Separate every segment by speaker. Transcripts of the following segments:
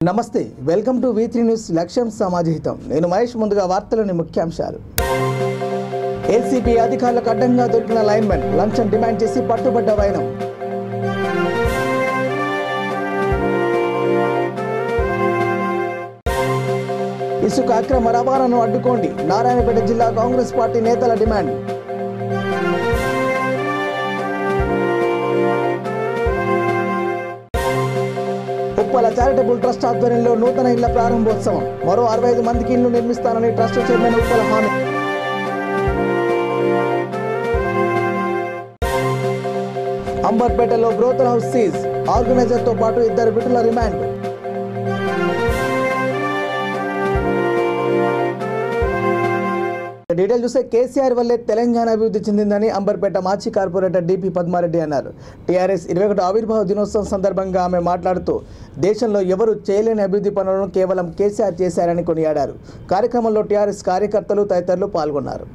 Speaker 1: నమస్తే welcome to V3 news లక్ష్యం సమాజహితం నేను మహేష్ ముందుగా వార్తలోని ముఖ్యాంశాలు ఏసీబీ అధికారులకు అడ్డంగా దొరికిన లైన్మెన్ లంచం డిమాండ్ చేసి పట్టుబడ్డ వైనం ఇసుక అక్రమ రవాణాను అడ్డుకోండి నారాయణపేట జిల్లా కాంగ్రెస్ పార్టీ నేతల డిమాండ్ ఉప్పల చారిటబుల్ ట్రస్ట్ ఆధ్వర్యంలో నూతన ఇళ్ల ప్రారంభోత్సవం మరో 65 మందికి ఇళ్లు నిర్మిస్తానని ట్రస్ట్ చైర్మన్ ఉప్పల హామీ అంబర్పేటలో బ్రోతల్ హౌస్ సీజ్ ఆర్గనైజర్ తో పాటు 2 బిడ్డల రిమాండ్ డీటెయిల్ చూస్తే కేసీఆర్ వల్లే తెలంగాణ అభివృద్ధి చెందిందని అంబర్పేట మాజీ కార్పొరేటర్ డిపి పద్మారెడ్డి అన్నారు. టీఆర్ఎస్ 21వ ఆవిర్భావ దినోత్సవం సందర్భంగా ఆమె మాట్లాడుతూ దేశంలో ఎవరు చేయలేని అభివృద్ధి పనులను కేవలం కేసీఆర్ చేశారని కొనియాడారు. కార్యక్రమంలో టీఆర్ఎస్ కార్యకర్తలు తదితరులు పాల్గొన్నారు.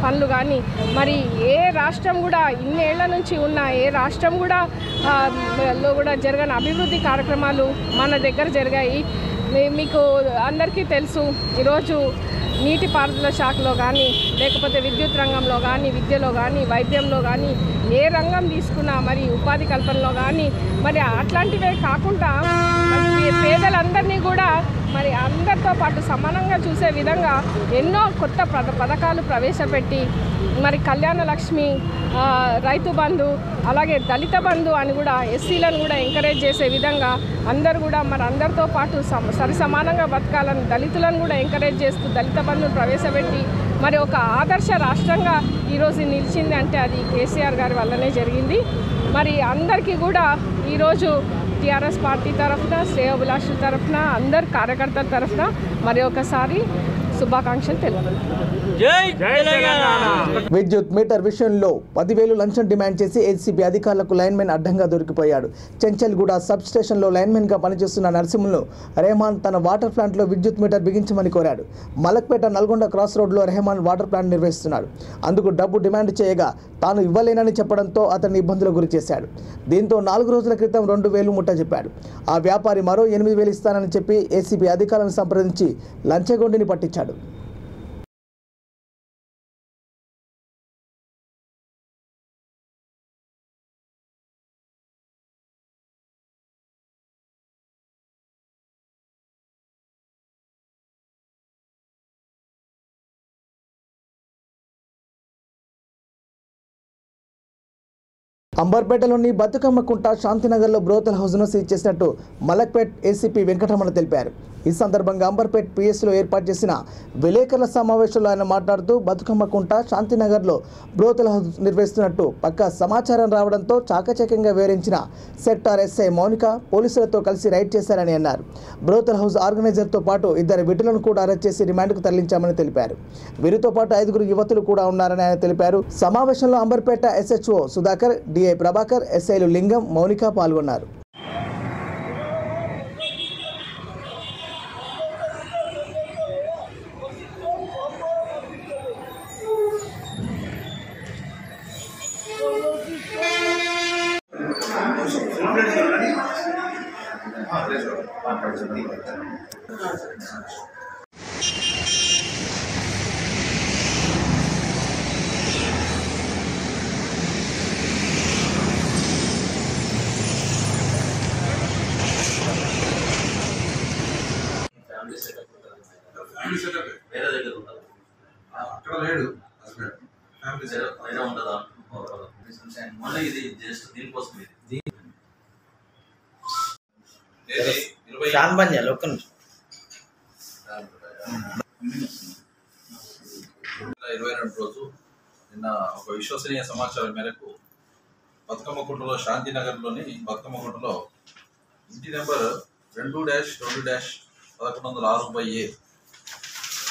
Speaker 2: పనులు కానీ మరి ఏ రాష్ట్రం కూడా ఇన్నేళ్ల నుంచి ఉన్న ఏ రాష్ట్రం కూడా జరగని అభివృద్ధి కార్యక్రమాలు మన దగ్గర జరిగాయి. మీకు అందరికీ తెలుసు, ఈరోజు నీటిపారుదల శాఖలో కానీ లేకపోతే విద్యుత్ రంగంలో కానీ విద్యలో కానీ వైద్యంలో కానీ ఏ రంగం తీసుకున్నా మరి ఉపాధి కల్పనలో కానీ మరి అట్లాంటివే కాకుండా పేదలందరినీ కూడా మరి అందరితో పాటు సమానంగా చూసే విధంగా ఎన్నో కొత్త పథకాలు ప్రవేశపెట్టి మరి కళ్యాణ లక్ష్మి, రైతు బంధు, అలాగే దళిత బంధు అని కూడా ఎస్సీలను కూడా ఎంకరేజ్ చేసే విధంగా అందరూ కూడా మరి అందరితో పాటు సరి సమానంగా బతకాలని దళితులను కూడా ఎంకరేజ్ చేస్తూ దళిత బంధును ప్రవేశపెట్టి మరి ఒక ఆదర్శ రాష్ట్రంగా ఈరోజు నిలిచింది అంటే అది కేసీఆర్ గారి వల్లనే జరిగింది. మరి అందరికీ కూడా ఈరోజు టీఆర్ఎస్ పార్టీ తరఫున శ్రేయోభిలాషుల తరఫున అందరు కార్యకర్తల తరఫున మరి ఒకసారి శుభాకాంక్షలు తెలుపుతున్నాను.
Speaker 1: విద్యుత్ మీటర్ విషయంలో 10,000 లంచం డిమాండ్ చేసి ఏసీబీ అధికారులకు లైన్మెన్ అడ్డంగా దొరికిపోయాడు. చెంచల్గూడ సబ్ స్టేషన్లో లైన్మెన్గా పనిచేస్తున్న నరసింహులను రెహమాన్ తన వాటర్ ప్లాంట్లో విద్యుత్ మీటర్ బిగించమని కోరాడు. మలక్పేట నల్గొండ క్రాస్ రోడ్లో రెహమాన్ వాటర్ ప్లాంట్ నిర్వహిస్తున్నాడు. అందుకు డబ్బు డిమాండ్ చేయగా తాను ఇవ్వలేనని చెప్పడంతో అతన్ని ఇబ్బందులకు గురి చేశాడు. దీంతో 4 రోజుల క్రితం 2,000 ముట్ట చెప్పాడు. ఆ వ్యాపారి మరో 8,000 ఇస్తానని చెప్పి ఏసీబీ అధికారులను సంప్రదించి లంచగొండిని పట్టించాడు. అంబర్పేటలోని బతుకమ్మ కుంట శాంతినగర్లో బ్రోతల్ హౌస్ను సీజ్ చేసినట్టు మలక్పేట్ ఏసీపీ వెంకటరమణ తెలిపారు. ఈ సందర్భంగా అంబర్పేట్ పిఎస్లో ఏర్పాటు చేసిన విలేకరుల సమావేశంలో ఆయన మాట్లాడుతూ బతుకమ్మ కుంట శాంతినగర్లో బ్రోతల్ హౌస్ నిర్వహిస్తున్నట్టు పక్కా సమాచారం రావడంతో చాకచక్యంగా వివరించిన సెక్టార్ ఎస్ఐ మౌనిక పోలీసులతో కలిసి రైడ్ చేశారని అన్నారు. బ్రోతల్ హౌస్ ఆర్గనైజర్తో పాటు 2 బిడ్డలను కూడా అరెస్ట్ చేసి రిమాండ్కు తరలించామని తెలిపారు. వీరితో పాటు 5 యువతులు కూడా ఉన్నారని ఆయన తెలిపారు. సమావేశంలో అంబర్పేట ఎస్హెచ్ఓ సుధాకర్, డిఐ ప్రభాకర్, ఎస్ఐలు లింగం, మౌనిక పాల్గొన్నారు.
Speaker 3: అక్కడ లేడు ఉండదా మళ్ళీ ఇది జస్ట్ దీనికోసం ఇది 22 రోజు నిన్న ఒక విశ్వసనీయ సమాచారం మేరకు బతుకమ్మకుంటలో శాంతినగర్లోని బతుకమ్మకుంటలో ఇంటి నెంబర్ 2-2-1106/A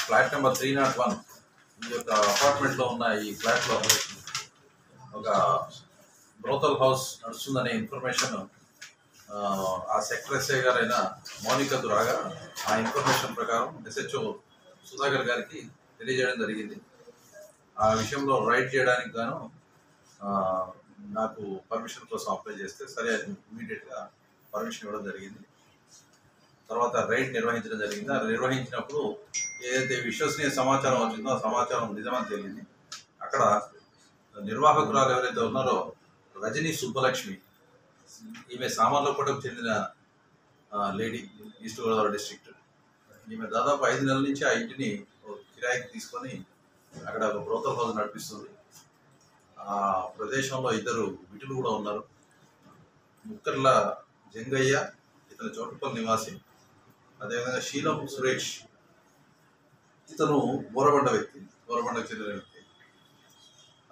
Speaker 3: ఫ్లాట్ నెంబర్ 301 ఈ యొక్క అపార్ట్మెంట్లో ఉన్న ఈ ఫ్లాట్లో ఒక బ్రోతల్ హౌస్ నడుస్తుందనే ఇన్ఫర్మేషన్ ఆ సెక్టర్ ఎస్ఐ గారైన మౌనికకు రాగా ఆ ఇన్ఫర్మేషన్ ప్రకారం SHO సుధాకర్ గారికి తెలియజేయడం జరిగింది. ఆ విషయంలో రైడ్ చేయడానికి గాను నాకు పర్మిషన్ కోసం అప్లై చేస్తే సరే అని ఇమీడియట్గా పర్మిషన్ ఇవ్వడం జరిగింది. తర్వాత రైడ్ నిర్వహించడం జరిగింది. అది నిర్వహించినప్పుడు ఏదైతే విశ్వసనీయ సమాచారం వచ్చిందో ఆ సమాచారం నిజమని తెలియంది. అక్కడ నిర్వాహకురాలు ఎవరైతే ఉన్నారో రజనీ సుబ్బలక్ష్మి, ఈమె సామర్లకోటకు చెందిన లేడీ, ఈస్ట్ గోదావరి డిస్ట్రిక్ట్. ఈమె దాదాపు 5 నెలల నుంచి ఆ ఇంటిని కిరాయికి తీసుకొని అక్కడ ఒక బ్రోతల్ హౌస్ నడిపిస్తుంది. ఆ ప్రదేశంలో 2 విటులు కూడా ఉన్నారు. ముక్కర్ల జంగయ్య, ఇతను చోటుపల్లి నివాసి, అదేవిధంగా శీలం సురేష్, ఇతను బోరబండకు చెందిన వ్యక్తి.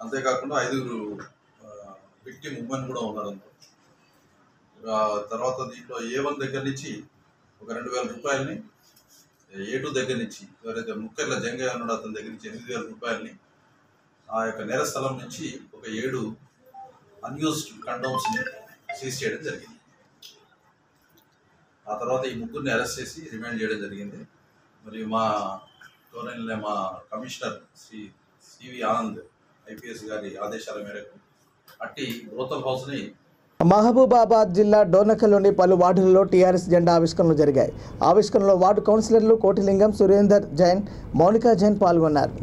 Speaker 3: అంతేకాకుండా 5 విక్టిమ్ ఉమెన్ కూడా ఉన్నారు. తర్వాత దీంట్లో A1 దగ్గర నుంచి ఒక 2,000 రూపాయలని, A2 దగ్గర నుంచి ఎవరైతే ముక్కర్ల జంగయ్య ఉన్నాడో అతని దగ్గర నుంచి 8,000 రూపాయలని, ఆ యొక్క నేర స్థలం నుంచి ఒక 7 అన్యూస్డ్ కండోమ్స్ని సీజ్ చేయడం జరిగింది. ఆ తర్వాత ఈ ముగ్గురిని అరెస్ట్ చేసి రిమాండ్ చేయడం జరిగింది. మరియు మా commissioner Shri CV Anand IPS గారి ఆదేశాల మేరకు అట్టి బ్రోతల్ హౌస్ని
Speaker 1: మహబూబాబాద్ జిల్లా డోర్నకల్లోని పలు వార్డులలో టీఆర్ఎస్ జెండా ఆవిష్కరణలు జరిగాయి. ఆవిష్కరణలో వార్డు కౌన్సిలర్లు కోటిలింగం, సురేందర్ జైన్, మౌనికా జైన్ పాల్గొన్నారు.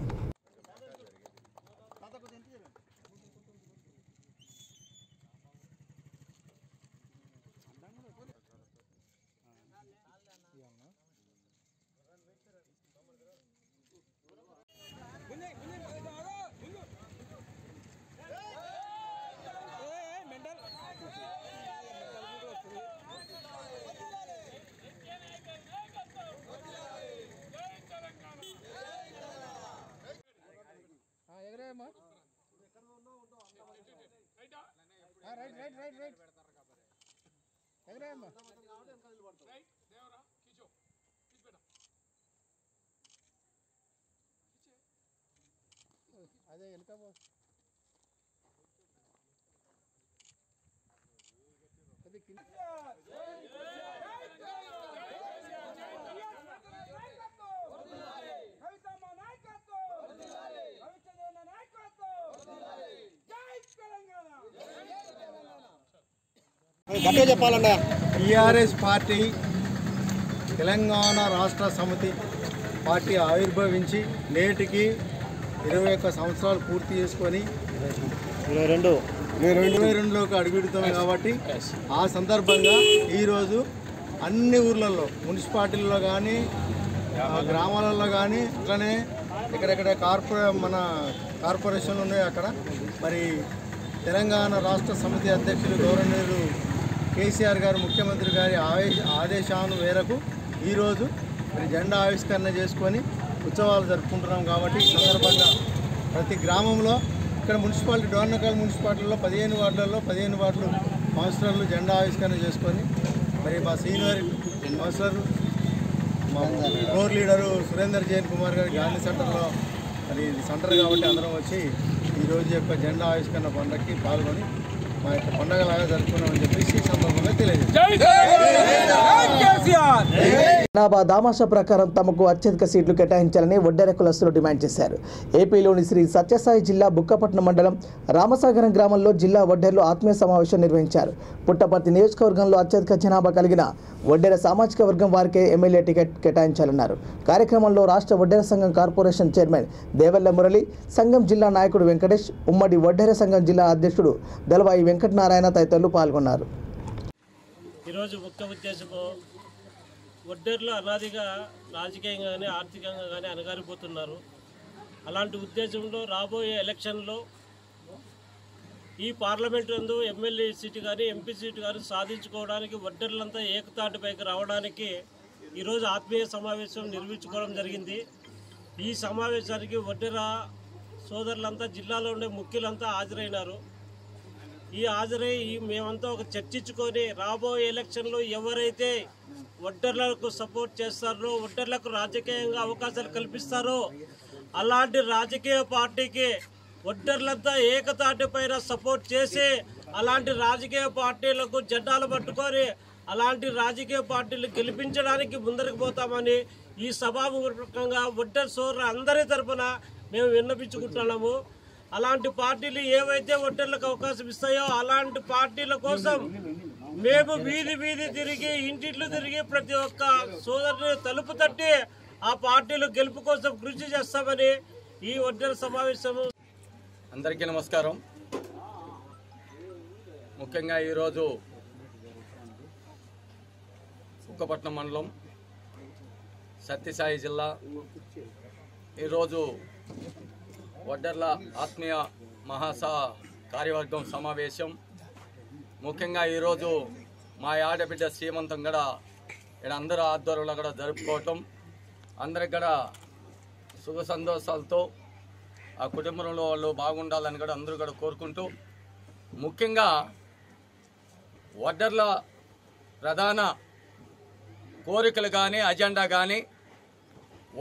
Speaker 1: అదే వెనక
Speaker 4: చెప్పాలన్నా టీఆర్ఎస్ పార్టీ తెలంగాణ రాష్ట్ర సమితి పార్టీ ఆవిర్భవించి నేటికి 21 సంవత్సరాలు పూర్తి చేసుకొని 22లోకి అడుగుపెడుతాం కాబట్టి ఆ సందర్భంగా ఈరోజు అన్ని ఊర్లలో, మున్సిపాలిటీల్లో కానీ గ్రామాలలో కానీ అట్లనే ఎక్కడెక్కడ మన కార్పొరేషన్లు ఉన్నాయో అక్కడ మరి తెలంగాణ రాష్ట్ర సమితి అధ్యక్షులు గౌరవనీయులు కేసీఆర్ గారు, ముఖ్యమంత్రి గారి ఆదేశాను మేరకు ఈరోజు మరి జెండా ఆవిష్కరణ చేసుకొని ఉత్సవాలు జరుపుకుంటున్నాం. కాబట్టి ఈ సందర్భంగా ప్రతి గ్రామంలో ఇక్కడ మున్సిపాలిటీ డోర్నకల్ మున్సిపాలిటీలో 15 వార్డులలో 15 వార్డులు కౌన్సిలర్లు జెండా ఆవిష్కరణ చేసుకొని మరి మా సీనియర్ కౌన్సిలర్, మా ఫ్లోర్ లీడరు సురేందర్ జైన్ కుమార్ గారు గాంధీ సెంటర్లో, మరి ఇది సెంటర్ కాబట్టి అందరం వచ్చి ఈరోజు యొక్క జెండా ఆవిష్కరణ పండుగకి పాల్గొని మా యొక్క పండుగలాగా జరుపుకున్నామని చెప్పేసి ఈ సందర్భంగా తెలియజేస్తాం.
Speaker 1: జనాభా దామాషా ప్రకారం తమకు అత్యధిక సీట్లు కేటాయించాలని వడ్డెర కులస్తులు డిమాండ్ చేశారు. ఏపీలోని శ్రీ సత్యసాయి జిల్లా బుక్కపట్నం మండలం రామసాగరం గ్రామంలో జిల్లా వడ్డెర్లు ఆత్మీయ సమావేశం నిర్వహించారు. పుట్టపర్తి నియోజకవర్గంలో అత్యధిక జనాభా కలిగిన వడ్డెర సామాజిక వర్గం వారికే ఎమ్మెల్యే టికెట్ కేటాయించాలన్నారు. కార్యక్రమంలో రాష్ట్ర వడ్డెర సంఘం కార్పొరేషన్ చైర్మన్ దేవెల్ల మురళి, సంఘం జిల్లా నాయకుడు వెంకటేష్, ఉమ్మడి వడ్డెర సంఘం జిల్లా అధ్యక్షుడు దళవాయి వెంకటనారాయణ తదితరులు పాల్గొన్నారు.
Speaker 5: ఈరోజు ముఖ్య ఉద్దేశము వడ్డెర్లు అనాదిగా రాజకీయంగా కానీ ఆర్థికంగా కానీ అణగారిపోతున్నారు. అలాంటి ఉద్దేశంలో రాబోయే ఎలక్షన్లో ఈ పార్లమెంట్ నందు ఎమ్మెల్యే సీటు కానీ ఎంపీ సీటు కానీ సాధించుకోవడానికి వడ్డెర్లంతా ఏకతాటిపైకి రావడానికి ఈరోజు ఆత్మీయ సమావేశం నిర్వహించుకోవడం జరిగింది. ఈ సమావేశానికి వడ్డెర సోదరులంతా జిల్లాలో ఉండే ముఖ్యులంతా హాజరైనారు. హాజరై మేమంతా ఒక చర్చించుకొని రాబోయే ఎలక్షన్లో ఎవరైతే వడ్డెర్లకు సపోర్ట్ చేస్తారో, వడ్డెర్లకు రాజకీయంగా అవకాశాలు కల్పిస్తారో అలాంటి రాజకీయ పార్టీకి వడ్డెర్లంతా ఏకతాటి పైన సపోర్ట్ చేసి అలాంటి రాజకీయ పార్టీలకు జెండాలు పట్టుకొని అలాంటి రాజకీయ పార్టీలు గెలిపించడానికి ముందరికి పోతామని ఈ సభాముఖంగా వడ్డెర్ సోదరుల అందరి తరఫున మేము విన్నపించుకుంటున్నాము. అలాంటి పార్టీలు ఏవైతే వడ్డెర్లకు అవకాశం ఇస్తాయో అలాంటి పార్టీల కోసం మేము వీధి తిరిగి ఇంటిట్లు తిరిగి ప్రతి ఒక్క సోదరుని తలుపు తట్టి ఆ పార్టీలు గెలుపు కోసం కృషి చేస్తామని ఈ వడ్డెర సమావేశం.
Speaker 6: అందరికీ నమస్కారం. ముఖ్యంగా ఈరోజు బుక్కపట్నం మండలం సత్యసాయి జిల్లా ఈరోజు వడ్డెర్ల ఆత్మీయ కార్యవర్గం సమావేశం. ముఖ్యంగా ఈరోజు మా ఆడబిడ్డ శ్రీమంతం కూడా ఇక్కడ అందరూ ఆధ్వర్యంలో కూడా జరుపుకోవటం, అందరికి కూడా సుఖ సంతోషాలతో ఆ కుటుంబంలో వాళ్ళు బాగుండాలని కూడా అందరూ కూడా కోరుకుంటూ, ముఖ్యంగా వడ్డెర్ల ప్రధాన కోరికలు కానీ అజెండా కానీ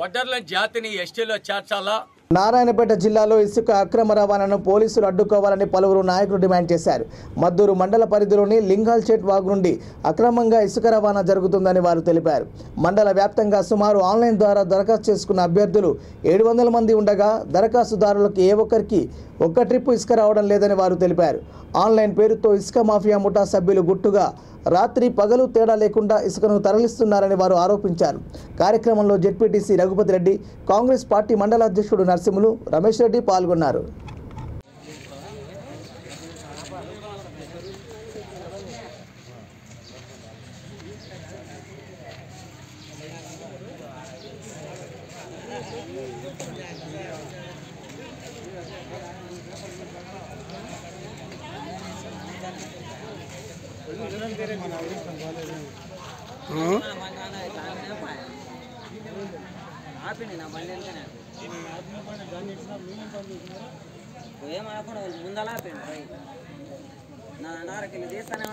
Speaker 6: వడ్డెర్ల జాతిని ఎస్టీలో చేర్చాలా.
Speaker 1: నారాయణపేట జిల్లాలో ఇసుక అక్రమ రవాణాను పోలీసులు అడ్డుకోవాలని పలువురు నాయకులు డిమాండ్ చేశారు. మద్దూరు మండల పరిధిలోని లింగాల్చెట్ వాగు నుండి అక్రమంగా ఇసుక రవాణా జరుగుతుందని వారు తెలిపారు. మండల వ్యాప్తంగా సుమారు ఆన్లైన్ ద్వారా దరఖాస్తు చేసుకున్న అభ్యర్థులు 700 మంది ఉండగా దరఖాస్తుదారులకు ఏ ఒక్కరికి ఒక్క ట్రిప్ ఇసుక రావడం లేదని వారు తెలిపారు. ఆన్లైన్ పేరుతో ఇసుక మాఫియా ముఠా సభ్యులు గుట్టుగా రాత్రి పగలు తేడా లేకుండా ఇసుకను తరలిస్తున్నారని వారు ఆరోపించారు. కార్యక్రమంలో జెడ్పీటీసీ రఘుపతి రెడ్డి, కాంగ్రెస్ పార్టీ మండల అధ్యక్షుడు నరసింహులు, రమేష్ రెడ్డి పాల్గొన్నారు.
Speaker 7: ముందలా నా నారకెళ్ళి చేస్తానే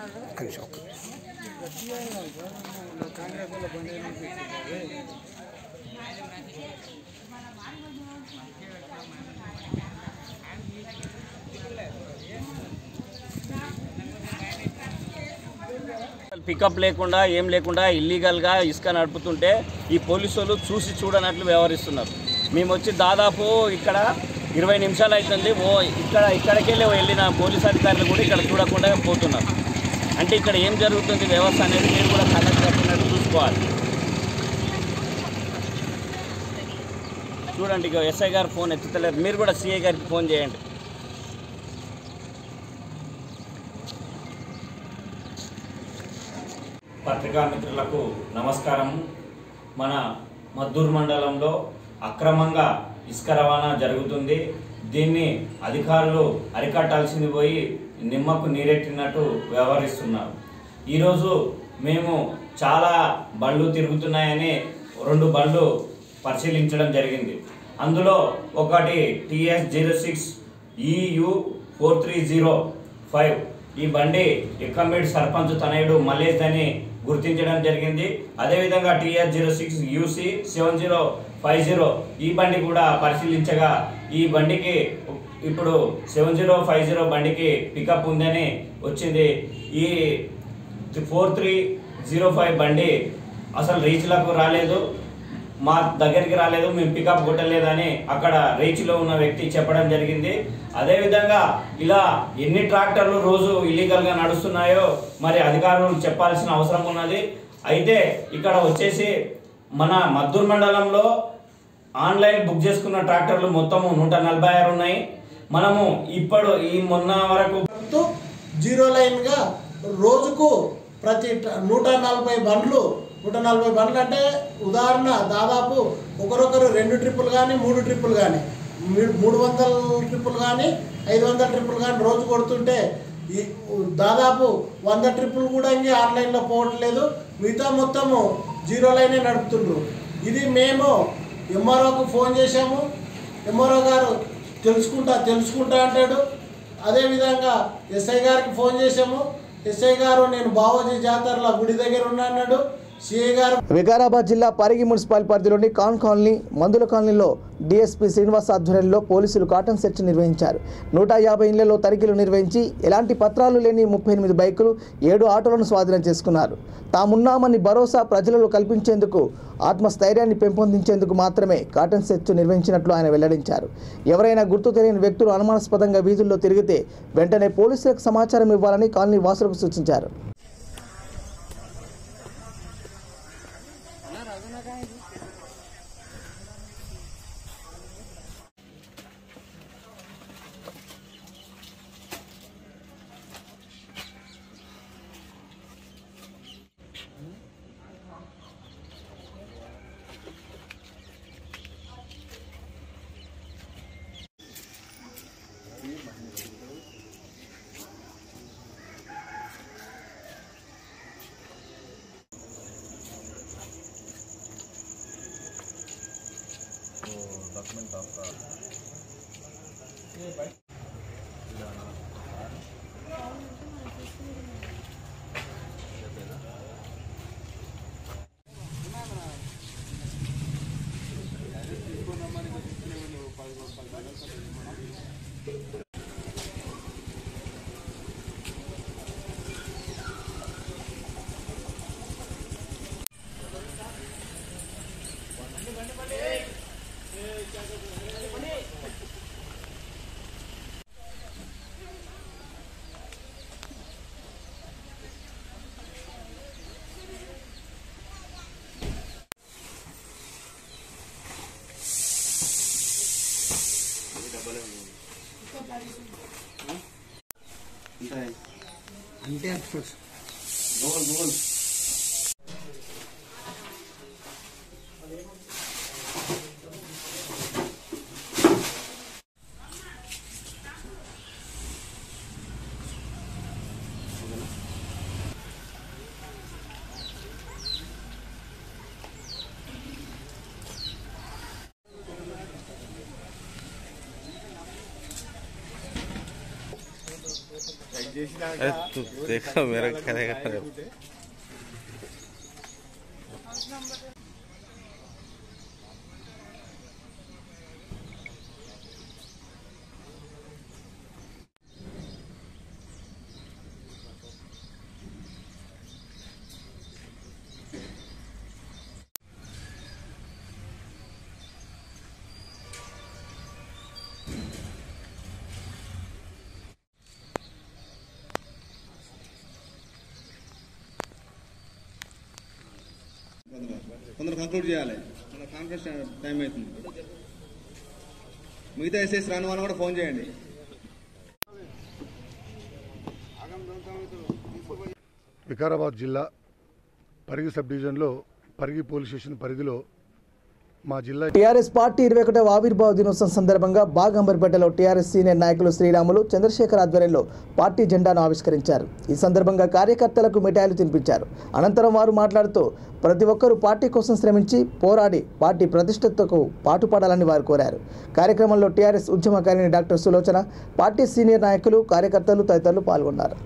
Speaker 5: పికప్ లేకుండా ఏం లేకుండా ఇల్లీగల్గా ఇసుక నడుపుతుంటే ఈ పోలీసులు చూసి చూడనట్లు వ్యవహరిస్తున్నారు. మేము వచ్చి దాదాపు ఇక్కడ 20 నిమిషాలు అవుతుంది. ఇక్కడికెళ్ళి వెళ్ళిన పోలీస్ అధికారులు కూడా ఇక్కడ చూడకుండా పోతున్నారు. అంటే ఇక్కడ ఏం జరుగుతుంది వ్యవస్థ అనేది మీరు కూడా కండక్ట్ చేస్తున్నట్టు చూసుకోవాలి. చూడండి, ఇక ఎస్ఐ గారు ఫోన్ ఎత్తుతలేదు, మీరు కూడా సిఐ గారికి ఫోన్ చేయండి.
Speaker 8: పత్రికా మిత్రులకు నమస్కారం. మన మద్దూరు మండలంలో అక్రమంగా ఇసుక రవాణా జరుగుతుంది. దీన్ని అధికారులు అరికట్టాల్సింది పోయి నిమ్మకు నీరెట్టినట్టు వ్యవహరిస్తున్నారు. ఈరోజు మేము చాలా బండ్లు తిరుగుతున్నాయని 2 బండ్లు పరిశీలించడం జరిగింది. అందులో ఒకటి TS06 EU 4305 ఈ బండి ఎక్కమేడ్ సర్పంచ్ తనయుడు మల్లేష్ అని గుర్తించడం జరిగింది. అదేవిధంగా TS06 UC 7050 ఈ బండి కూడా పరిశీలించగా ఈ బండికి ఇప్పుడు 7050 బండికి పికప్ ఉందని వచ్చింది. ఈ 4305 బండి అసలు రీచ్లకు రాలేదు, మా దగ్గరికి రాలేదు, మేము పికప్ కొట్టలేదని అక్కడ రీచ్లో ఉన్న వ్యక్తి చెప్పడం జరిగింది. అదేవిధంగా ఇలా ఎన్ని ట్రాక్టర్లు రోజు ఇల్లీగల్గా నడుస్తున్నాయో మరి అధికారులు చెప్పాల్సిన అవసరం ఉన్నది. అయితే ఇక్కడ వచ్చేసి మన మద్దూరు మండలంలో ఆన్లైన్ బుక్ చేసుకున్న ట్రాక్టర్లు మొత్తము 146 ఉన్నాయి. మనము ఇప్పుడు ఈ మొన్న వరకు
Speaker 9: 0 లైన్గా రోజుకు ప్రతి 140 బండ్లు అంటే ఉదాహరణ దాదాపు ఒకరొకరు 2 ట్రిప్పులు కానీ 3 ట్రిప్పులు కానీ 300 ట్రిప్పులు కానీ 500 ట్రిప్పులు కానీ రోజు కొడుతుంటే ఈ దాదాపు 100 ట్రిప్పులు కూడా ఇంకే ఆన్లైన్లో పోవట్లేదు. మిగతా మొత్తము 0 లైనే నడుపుతుండ్రు. ఇది మేము ఎంఆర్ఓకు ఫోన్ చేశాము. ఎంఆర్ఓ గారు తెలుసుకుంటా అంటాడు. అదేవిధంగా ఎస్ఐ గారికి ఫోన్ చేశాము. ఎస్ఐ గారు నేను బావోజీ జాతరలో గుడి దగ్గర ఉన్నా అన్నాడు. సిఐ గారు
Speaker 1: వికారాబాద్ జిల్లా పరిగి మున్సిపల్ పరిధిలోని కాన్ కాలనీ, మందుల కాలనీలో డీఎస్పీ శ్రీనివాస్ ఆధ్వర్యంలో పోలీసులు కాటన్ సెర్చ్ నిర్వహించారు. 150 ఇళ్లలో తనిఖీలు నిర్వహించి ఎలాంటి పత్రాలు లేని 38 బైకులు, 7 ఆటోలను స్వాధీనం చేసుకున్నారు. తామున్నామని భరోసా ప్రజలలో కల్పించేందుకు, ఆత్మస్థైర్యాన్ని పెంపొందించేందుకు మాత్రమే కాటన్ సెర్చ్ నిర్వహించినట్లు ఆయన వెల్లడించారు. ఎవరైనా గుర్తు తెలియని వ్యక్తులు అనుమానాస్పదంగా వీధుల్లో తిరిగితే వెంటనే పోలీసులకు సమాచారం ఇవ్వాలని కాలనీ వాసులకు సూచించారు.
Speaker 10: देखो मेरा करेगा
Speaker 4: కొందరు కంక్లూడ్ చేయాలి. మన కాన్ఫరెన్స్ టైం అవుతుంది. మిగతా ఎస్ఎస్ రాని వాళ్ళని కూడా ఫోన్ చేయండి.
Speaker 11: వికారాబాద్ జిల్లా పరిగి సబ్ డివిజన్లో పరిగి పోలీస్ స్టేషన్ పరిధిలో మా జిల్లా
Speaker 1: టీఆర్ఎస్ పార్టీ 21వ ఆవిర్భావ దినోత్సవం సందర్భంగా బాగంబర్పేటలో టీఆర్ఎస్ సీనియర్ నాయకులు శ్రీరాములు, చంద్రశేఖర్ ఆధ్వర్యంలో పార్టీ జెండాను ఆవిష్కరించారు. ఈ సందర్భంగా కార్యకర్తలకు మిఠాయిలు తినిపించారు. అనంతరం వారు మాట్లాడుతూ ప్రతి ఒక్కరూ పార్టీ కోసం శ్రమించి పోరాడి పార్టీ ప్రతిష్టతకు పాటుపడాలని వారు కోరారు. కార్యక్రమంలో టీఆర్ఎస్ ఉద్యమకారిణి డాక్టర్ సులోచన, పార్టీ సీనియర్ నాయకులు, కార్యకర్తలు తదితరులు పాల్గొన్నారు.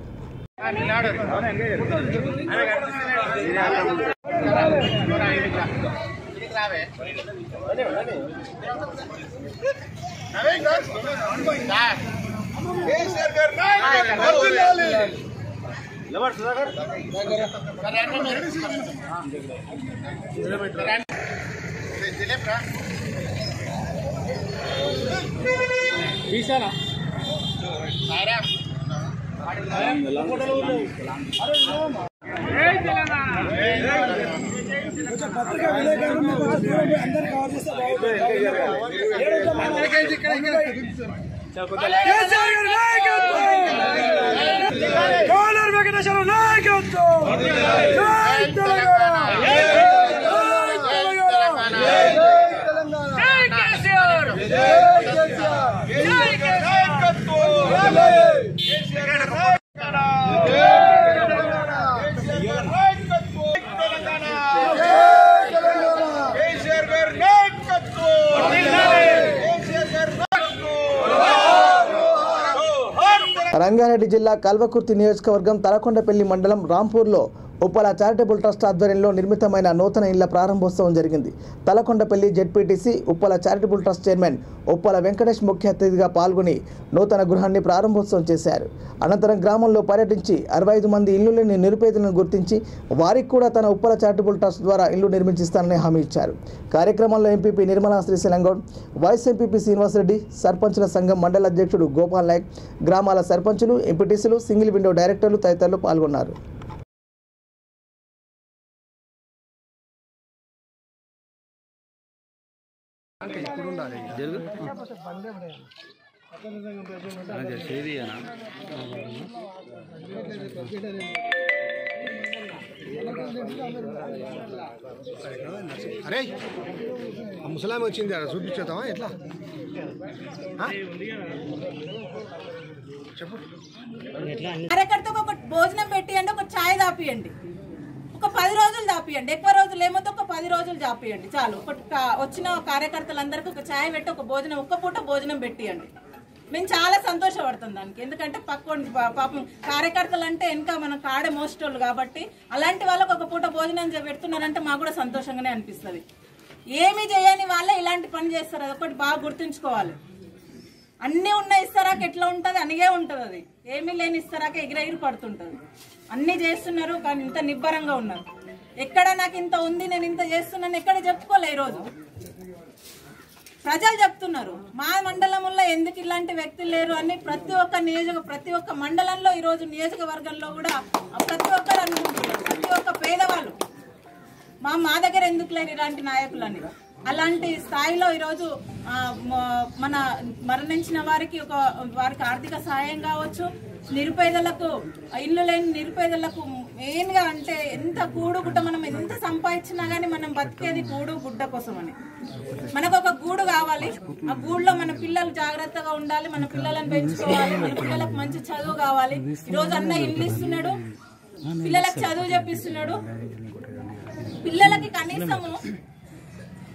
Speaker 1: రంగారెడ్డి జిల్లా కల్వకుర్తి నియోజకవర్గం తలకొండపల్లి మండలం రాంపూర్లో ఉప్పల చారిటబుల్ ట్రస్ట్ ఆధ్వర్యంలో నిర్మితమైన నూతన ఇళ్ల ప్రారంభోత్సవం జరిగింది. Talakondapalli ZPTC Uppala charitable trust chairman Uppala Venkatesh ముఖ్య అతిథిగా పాల్గొని నూతన గృహాన్ని ప్రారంభోత్సవం చేశారు. అనంతరం గ్రామంలో పర్యటించి 65 మంది ఇల్లు లేని నిరుపేదలను గుర్తించి వారికి కూడా తన ఉప్పల చారిటబుల్ ట్రస్ట్ ద్వారా ఇల్లు నిర్మించిస్తానని హామీ ఇచ్చారు. కార్యక్రమంలో MPP Nirmala Srisailam Goud, vice MPP Srinivasa Reddy, సర్పంచుల సంఘం మండల అధ్యక్షుడు గోపాల్ నాయక్, గ్రామాల సర్పంచులు, ఎంపీటీసీలు, సింగిల్ విండో డైరెక్టర్లు తదితరులు పాల్గొన్నారు.
Speaker 12: అరే ముసలాం వచ్చింది చూపించేద్దామా ఎట్లా చెప్పు.
Speaker 13: కార్యకర్తకు ఒక భోజనం పెట్టియండి, ఒక ఛాయ్ దాపియండి, ఒక 10 రోజులు దాపియండి, ఎక్కువ రోజులు ఏమవుతుంది ఒక 10 రోజులు దాపియండి చాలు. వచ్చిన కార్యకర్తలందరికీ ఒక ఛాయ్ పెట్టి ఒక భోజనం, ఒక్క పూట భోజనం పెట్టియండి. మేము చాలా సంతోషపడుతాం దానికి. ఎందుకంటే పాపం కార్యకర్తలు అంటే ఇంకా మనం కాడే మోస్టోళ్ళు కాబట్టి అలాంటి వాళ్ళకు ఒక పూట భోజనం పెడుతున్నారంటే మాకు కూడా సంతోషంగానే అనిపిస్తుంది. ఏమి చేయని వాళ్ళే ఇలాంటి పని చేస్తారు, అదొకటి బాగా గుర్తుంచుకోవాలి. అన్నీ ఉన్న ఇస్తారాక ఎట్లా ఉంటుంది అనిగే ఉంటుంది, అది ఏమీ లేని ఇస్తారాక ఎగిరెగిరి పడుతుంటుంది. అన్నీ చేస్తున్నారు కానీ ఇంత నిబ్బరంగా ఉన్నారు. ఎక్కడ నాకు ఇంత ఉంది నేను ఇంత చేస్తున్నాను ఎక్కడ చెప్పుకోలే. ఈరోజు ప్రజలు చెప్తున్నారు మా మండలంలో ఎందుకు ఇలాంటి వ్యక్తులు లేరు అని. ప్రతి ఒక్క మండలంలో ఈరోజు నియోజకవర్గంలో కూడా ప్రతి ఒక్కరు అనుకుంటున్నారు. ప్రతి ఒక్క పేదవాళ్ళు మా దగ్గర ఎందుకు లేరు ఇలాంటి నాయకులని. అలాంటి స్థాయిలో ఈరోజు మన మరణించిన వారికి వారికి ఆర్థిక సహాయం కావచ్చు, నిరుపేదలకు ఇల్లు లేని నిరుపేదలకు మెయిన్గా అంటే ఎంత కూడుగుడ్డ మనం ఎంత సంపాదించినా కానీ మనం బతికేది కూడు గుడ్డ కోసం అని. మనకు ఒక గూడు కావాలి, ఆ గూడులో మన పిల్లలు జాగ్రత్తగా ఉండాలి, మన పిల్లలను పెంచుకోవాలి, మన పిల్లలకు మంచి చదువు కావాలి. ఈరోజు అన్న ఇల్లు ఇస్తున్నాడు, పిల్లలకు చదువు చెప్పిస్తున్నాడు. పిల్లలకి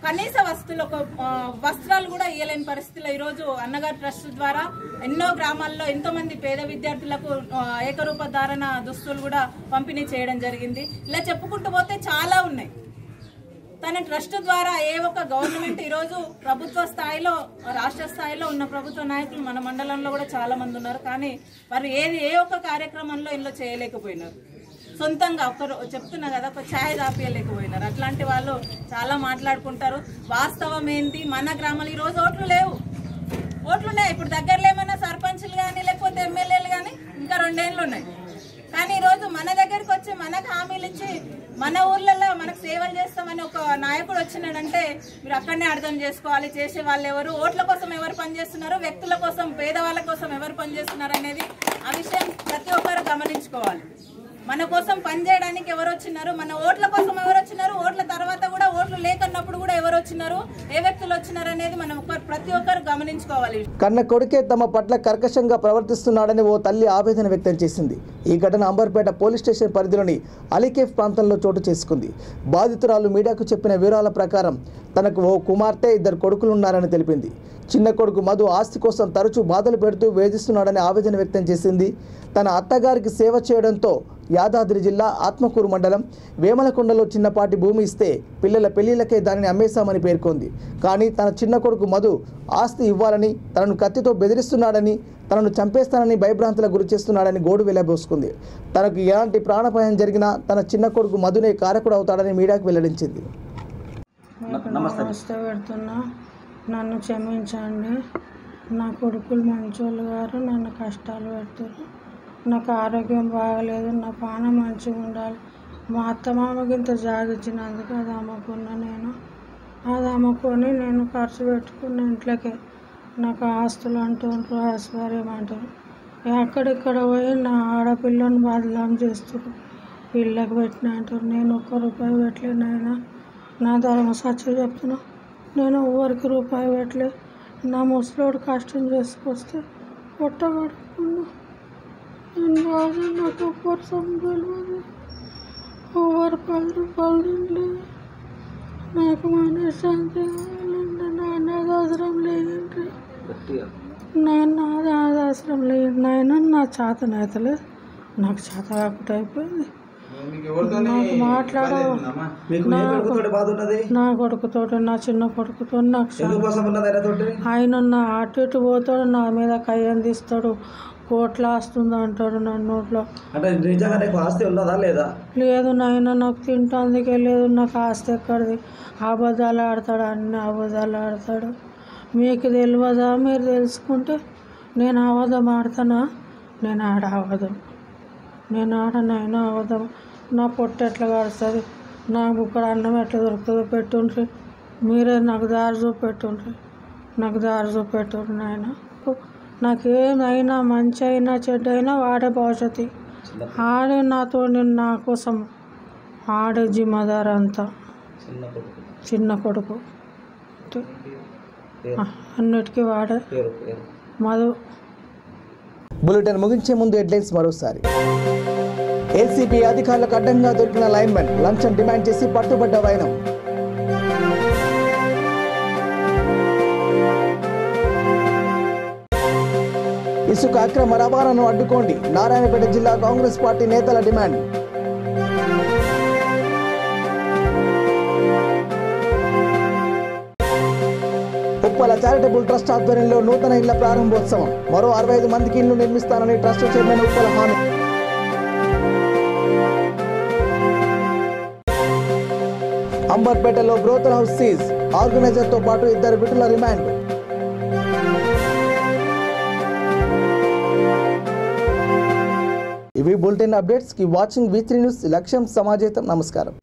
Speaker 13: కనీస వస్తువులు వస్త్రాలు కూడా ఇవ్వలేని పరిస్థితిలో ఈరోజు అన్నగారి ట్రస్ట్ ద్వారా ఎన్నో గ్రామాల్లో ఎంతో మంది పేద విద్యార్థులకు ఏకరూప ధారణ దుస్తులు కూడా పంపిణీ చేయడం జరిగింది. ఇలా చెప్పుకుంటూ పోతే చాలా ఉన్నాయి. తన ట్రస్ట్ ద్వారా ఏ ఒక్క గవర్నమెంట్ ఈరోజు ప్రభుత్వ స్థాయిలో రాష్ట్ర స్థాయిలో ఉన్న ప్రభుత్వ నాయకులు మన మండలంలో కూడా చాలా మంది ఉన్నారు. కానీ వారు ఏ ఒక్క కార్యక్రమంలో ఇందులో చేయలేకపోయినారు. సొంతంగా ఒకరు చెప్తున్నా కదా ఒక ఛాయ్ దాపియలేకపోయినారు. అట్లాంటి వాళ్ళు చాలా మాట్లాడుకుంటారు. వాస్తవం ఏంటి, మన గ్రామాలు ఈరోజు ఓట్లు లేవు, ఓట్లున్నాయి. ఇప్పుడు దగ్గరలో ఏమైనా సర్పంచులు కానీ లేకపోతే ఎమ్మెల్యేలు కానీ ఇంకా 2 ఏళ్ళు ఉన్నాయి. కానీ ఈరోజు మన దగ్గరికి వచ్చి మనకు హామీలు ఇచ్చి మన ఊర్లలో మనకు సేవలు చేస్తామని ఒక నాయకుడు వచ్చినాడంటే మీరు అక్కడనే అర్థం చేసుకోవాలి. చేసే వాళ్ళు ఎవరు, ఓట్ల కోసం ఎవరు పనిచేస్తున్నారు, వ్యక్తుల కోసం పేదవాళ్ళ కోసం ఎవరు పనిచేస్తున్నారు అనేది ఆ విషయం ప్రతి ఒక్కరు గమనించుకోవాలి. మన కోసం పనిచేయడానికి ఎవరు వచ్చినారు, మన ఓట్ల కోసం ఎవరు వచ్చినారు, ఓట్ల తర్వాత కూడా ఓట్లు లేకన్నప్పుడు కూడా ఎవరు వచ్చినారు, ఏ వ్యక్తులు వచ్చినారు అనేది మనం ప్రతి ఒక్కరు గమనించుకోవాలి.
Speaker 1: కన్న కొడుకే తమ పట్ల కర్కశంగా ప్రవర్తిస్తున్నాడని ఓ తల్లి ఆవేదన వ్యక్తం చేసింది. ఈ ఘటన అంబర్పేట పోలీస్ స్టేషన్ పరిధిలోని అలీకేఫ్ ప్రాంతంలో చోటు చేసుకుంది. బాధితురాలు మీడియాకు చెప్పిన వివరాల ప్రకారం తనకు ఓ కుమార్తె 2 కొడుకులున్నారని తెలిపింది. చిన్న కొడుకు మధు ఆస్తి కోసం తరచూ బాధలు పెడుతూ వేధిస్తున్నాడని ఆవేదన వ్యక్తం చేసింది. తన అత్తగారికి సేవ చేయడంతో యాదాద్రి జిల్లా ఆత్మకూరు మండలం వేమలకొండలో చిన్నపాటి భూమి ఇస్తే పిల్లల పెళ్లిళ్లకే దానిని అమ్మేశామని పేర్కొంది. కానీ తన చిన్న కొడుకు మధు ఆస్తి ఇవ్వాలని, తనను కత్తితో బెదిరిస్తున్నాడని, తనను చంపేస్తానని భయభ్రాంతులకు గురి చేస్తున్నాడని గోడు వెళ్లబోసుకుంది. తనకు ఎలాంటి ప్రాణాపాయం జరిగినా తన చిన్న కొడుకు మధునే కారకుడు అవుతాడని మీడియాకు వెల్లడించింది.
Speaker 14: నమస్తే పెడుతున్నా, నన్ను క్షమించండి. నా కొడుకులు మంచోళ్ళు గారు, నన్ను కష్టాలు పెడుతున్నారు. నాకు ఆరోగ్యం బాగలేదు, నా ప్రాణం మంచిగా ఉండాలి. మా అత్తమామకి ఇంత జాగిచ్చినందుకు అది అమ్ముకున్నా. అది అమ్ముకొని నేను ఖర్చు పెట్టుకున్న ఇంట్లోకి నాకు ఆస్తులు అంటుంటారు, ఐశ్వర్యం అంటారు. ఎక్కడిక్కడ పోయి నా ఆడపిల్లని బదలాం చేస్తారు. పిల్లకి పెట్టిన అంటారు. నేను ₹1 పెట్టలేదు నాయన. నా ధర్మ సత్యం చెప్తున్నా, నేను ఎవరికి రూపాయి పెట్టలేదు. నా ముసలోడు కష్టం చేసుకొస్తే కొట్టబడుకున్నా. నేను బాగా నాకు ఎవరు సంబలేదు, ఎవరు ₹10 తినలేదు. నాకు మనశ్శాంతి కావాలంటే నాన్న అవసరం లేదంటే నాన్న అవసరం లేదు నాయన. నా చేతన అవుతలేదు, నాకు చేత కాకుండా అయిపోయింది. నాకు మాట్లాడ నా కొడుకుతో, నా చిన్న కొడుకుతో నాకు ఆయన నా అటు ఇటు పోతాడు, నా మీద కయ్యం తీస్తాడు, కోట్ల వస్తుంది అంటాడు. నా నోట్లో
Speaker 15: ఆస్తి ఉన్నదా లేదా?
Speaker 14: లేదు నాయన, నాకు తింటాందుకే లేదు. నాకు ఆస్తి ఎక్కడిది? అబద్ధాలు ఆడతాడు, అన్ని అబద్ధాలు ఆడతాడు. మీకు తెలియదా? మీరు తెలుసుకుంటే నేను అబద్ధం ఆడతానా? నేను ఆడ అబద్ధం, నేను ఆడనైనా అబద్ధం. నా పొట్టు ఎట్లా కడుస్తుంది, నా బుక్కడ అన్నం ఎట్లా దొరుకుతుందో పెట్టుండ్రి. మీరే నాకు దారి చూపెట్టుండ్రి, నాకు దారి చూపెట్టుండ్రి నాయన. నాకేమైనా మంచి అయినా చెడ్డ అయినా వాడే భవిష్యత్తు. ఆడే నాతో, నా కోసం ఆడే జిమ్మదారు అంతా. చిన్న కొడుకు అన్నిటికీ వాడే మధు.
Speaker 1: బులెటిన్ ముగించే ముందు హెడ్లైన్స్ మరోసారి. ఏసీబీ అధికారులకు అడ్డంగా దొరికిన లైన్మెన్ లంచం డిమాండ్ చేసి పట్టుబడ్డ వైనం. ఇసుక అక్రమ రవాణాను అడ్డుకోండి, నారాయణపేట జిల్లా కాంగ్రెస్ పార్టీ నేతల డిమాండ్. ఉప్పల చారిటబుల్ ట్రస్ట్ ఆధ్వర్యంలో నూతన ఇళ్ల ప్రారంభోత్సవం. మరో 65 మందికి ఇళ్లు నిర్మిస్తానని ట్రస్ట్ చైర్మన్ ఉప్పల హామీ. అంబర్పేటలో బ్రోతల్ హౌస్ సీజ్, ఆర్గనైజర్తో పాటు 2 బిడ్డల రిమాండ్. ఇవి bulletin updates. Keep watching V3 news. లక్ష్యం సమాజేతం. నమస్కారం.